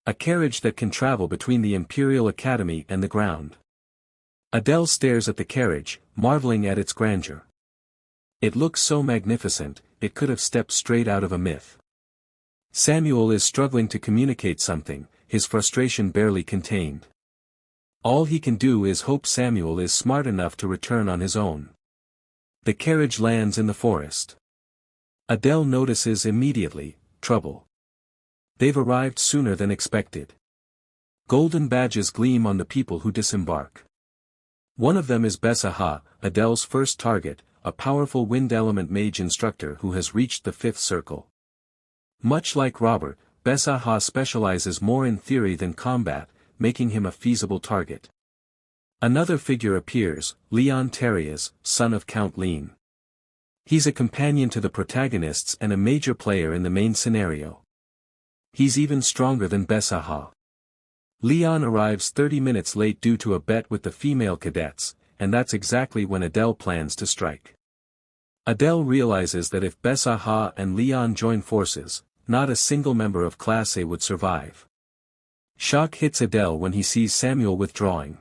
A carriage that can travel between the Imperial Academy and the ground. Adele stares at the carriage, marveling at its grandeur. It looks so magnificent, it could have stepped straight out of a myth. Samuel is struggling to communicate something, his frustration barely contained. All he can do is hope Samuel is smart enough to return on his own. The carriage lands in the forest. Adele notices immediately, trouble. They've arrived sooner than expected. Golden badges gleam on the people who disembark. One of them is Bessaha, Adele's first target, a powerful wind element mage instructor who has reached the 5th circle. Much like Robert, Bessaha specializes more in theory than combat, making him a feasible target. Another figure appears, Leon Terrias, son of Count Lean. He's a companion to the protagonists and a major player in the main scenario. He's even stronger than Bessaha. Leon arrives 30 minutes late due to a bet with the female cadets, and that's exactly when Adele plans to strike. Adele realizes that if Bessaha and Leon join forces, not a single member of Class A would survive. Shock hits Adele when he sees Samuel withdrawing.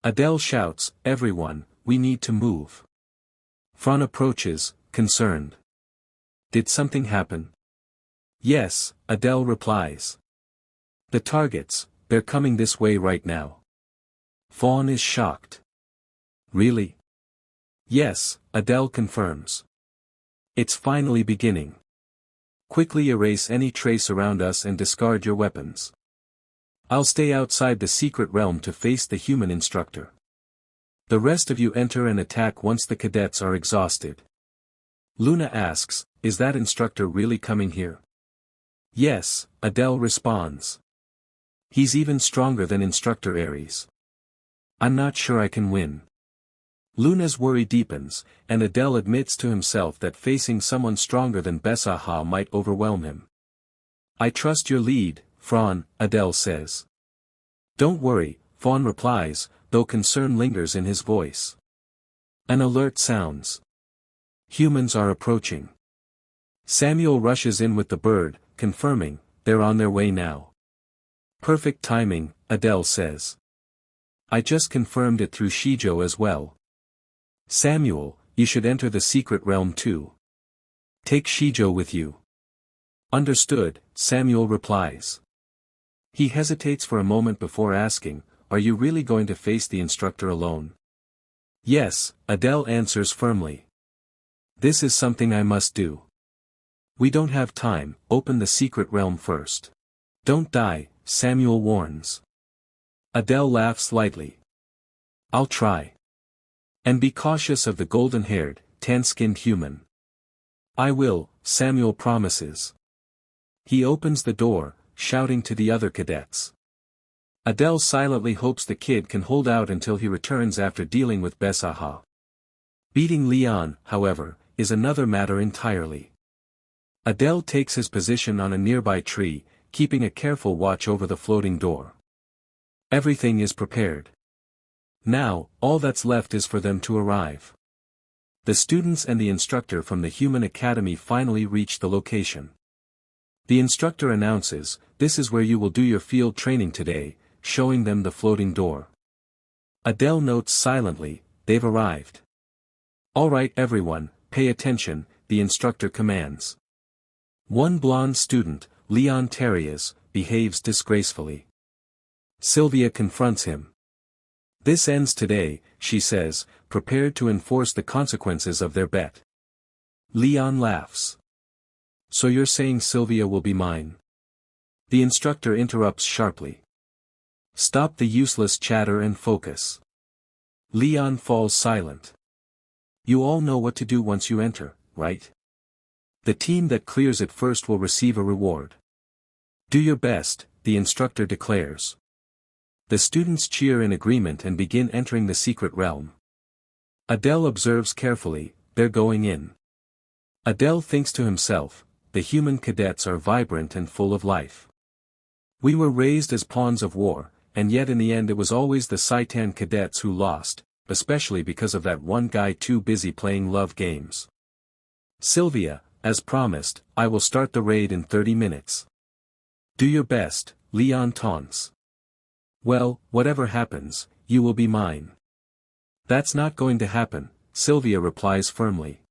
Adele shouts, "Everyone, we need to move." Fran approaches, concerned. Did something happen? Yes, Adele replies. The targets, they're coming this way right now. Fawn is shocked. Really? Yes, Adele confirms. It's finally beginning. Quickly erase any trace around us and discard your weapons. I'll stay outside the secret realm to face the human instructor. The rest of you enter and attack once the cadets are exhausted. Luna asks, is that instructor really coming here? Yes, Adele responds. He's even stronger than Instructor Ares. I'm not sure I can win. Luna's worry deepens, and Adele admits to himself that facing someone stronger than Bessaha might overwhelm him. I trust your lead, Fran, Adele says. Don't worry, Fawn replies, though concern lingers in his voice. An alert sounds. Humans are approaching. Samuel rushes in with the bird, confirming, they're on their way now. Perfect timing, Adele says. I just confirmed it through Shijo as well. Samuel, you should enter the secret realm too. Take Shijo with you. Understood, Samuel replies. He hesitates for a moment before asking, are you really going to face the instructor alone? Yes, Adele answers firmly. This is something I must do. We don't have time, open the secret realm first. Don't die, Samuel warns. Adele laughs lightly. I'll try. And be cautious of the golden-haired, tan-skinned human. I will, Samuel promises. He opens the door, shouting to the other cadets. Adele silently hopes the kid can hold out until he returns after dealing with Bessaha. Beating Leon, however, is another matter entirely. Adele takes his position on a nearby tree, keeping a careful watch over the floating door. Everything is prepared. Now, all that's left is for them to arrive. The students and the instructor from the Human Academy finally reach the location. The instructor announces, this is where you will do your field training today, showing them the floating door. Adele notes silently, they've arrived. All right everyone, pay attention, the instructor commands. One blonde student, Leon Terrias, behaves disgracefully. Sylvia confronts him. This ends today, she says, prepared to enforce the consequences of their bet. Leon laughs. So you're saying Sylvia will be mine? The instructor interrupts sharply. Stop the useless chatter and focus. Leon falls silent. You all know what to do once you enter, right? The team that clears it first will receive a reward. Do your best, the instructor declares. The students cheer in agreement and begin entering the secret realm. Adele observes carefully, they're going in. Adele thinks to himself, the human cadets are vibrant and full of life. We were raised as pawns of war, and yet in the end it was always the Saitan cadets who lost, especially because of that one guy too busy playing love games. Sylvia, as promised, I will start the raid in 30 minutes. Do your best, Leon taunts. Well, whatever happens, you will be mine. That's not going to happen, Sylvia replies firmly.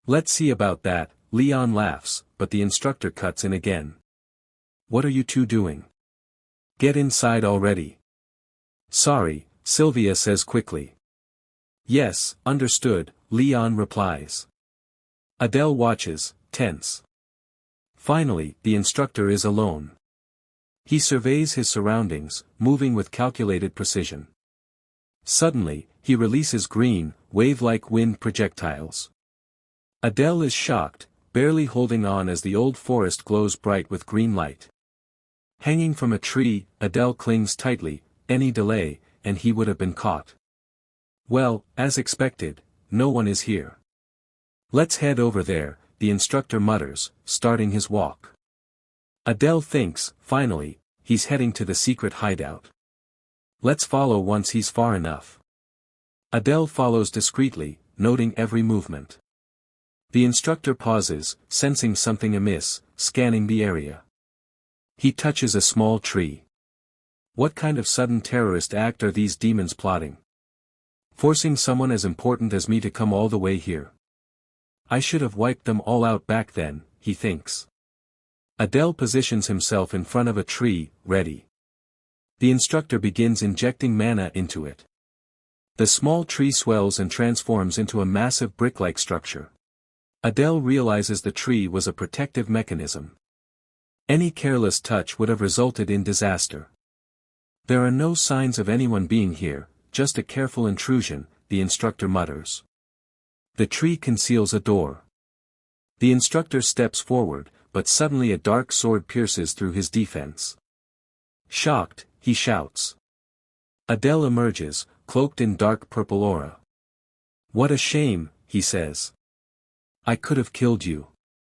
Let's see about that, Leon laughs, but the instructor cuts in again. What are you two doing? Get inside already. Sorry, Sylvia says quickly. Yes, understood, Leon replies. Adele watches, tense. Finally, the instructor is alone. He surveys his surroundings, moving with calculated precision. Suddenly, he releases green, wave-like wind projectiles. Adele is shocked, barely holding on as the old forest glows bright with green light. Hanging from a tree, Adele clings tightly. Any delay, and he would have been caught. Well, as expected, no one is here. Let's head over there, the instructor mutters, starting his walk. Adele thinks, finally, he's heading to the secret hideout. Let's follow once he's far enough. Adele follows discreetly, noting every movement. The instructor pauses, sensing something amiss, scanning the area. He touches a small tree. What kind of sudden terrorist act are these demons plotting? Forcing someone as important as me to come all the way here. I should have wiped them all out back then, he thinks. Adele positions himself in front of a tree, ready. The instructor begins injecting mana into it. The small tree swells and transforms into a massive brick-like structure. Adele realizes the tree was a protective mechanism. Any careless touch would have resulted in disaster. There are no signs of anyone being here, just a careful intrusion, the instructor mutters. The tree conceals a door. The instructor steps forward, but suddenly a dark sword pierces through his defense. Shocked, he shouts. Adele emerges, cloaked in dark purple aura. What a shame, he says. I could have killed you.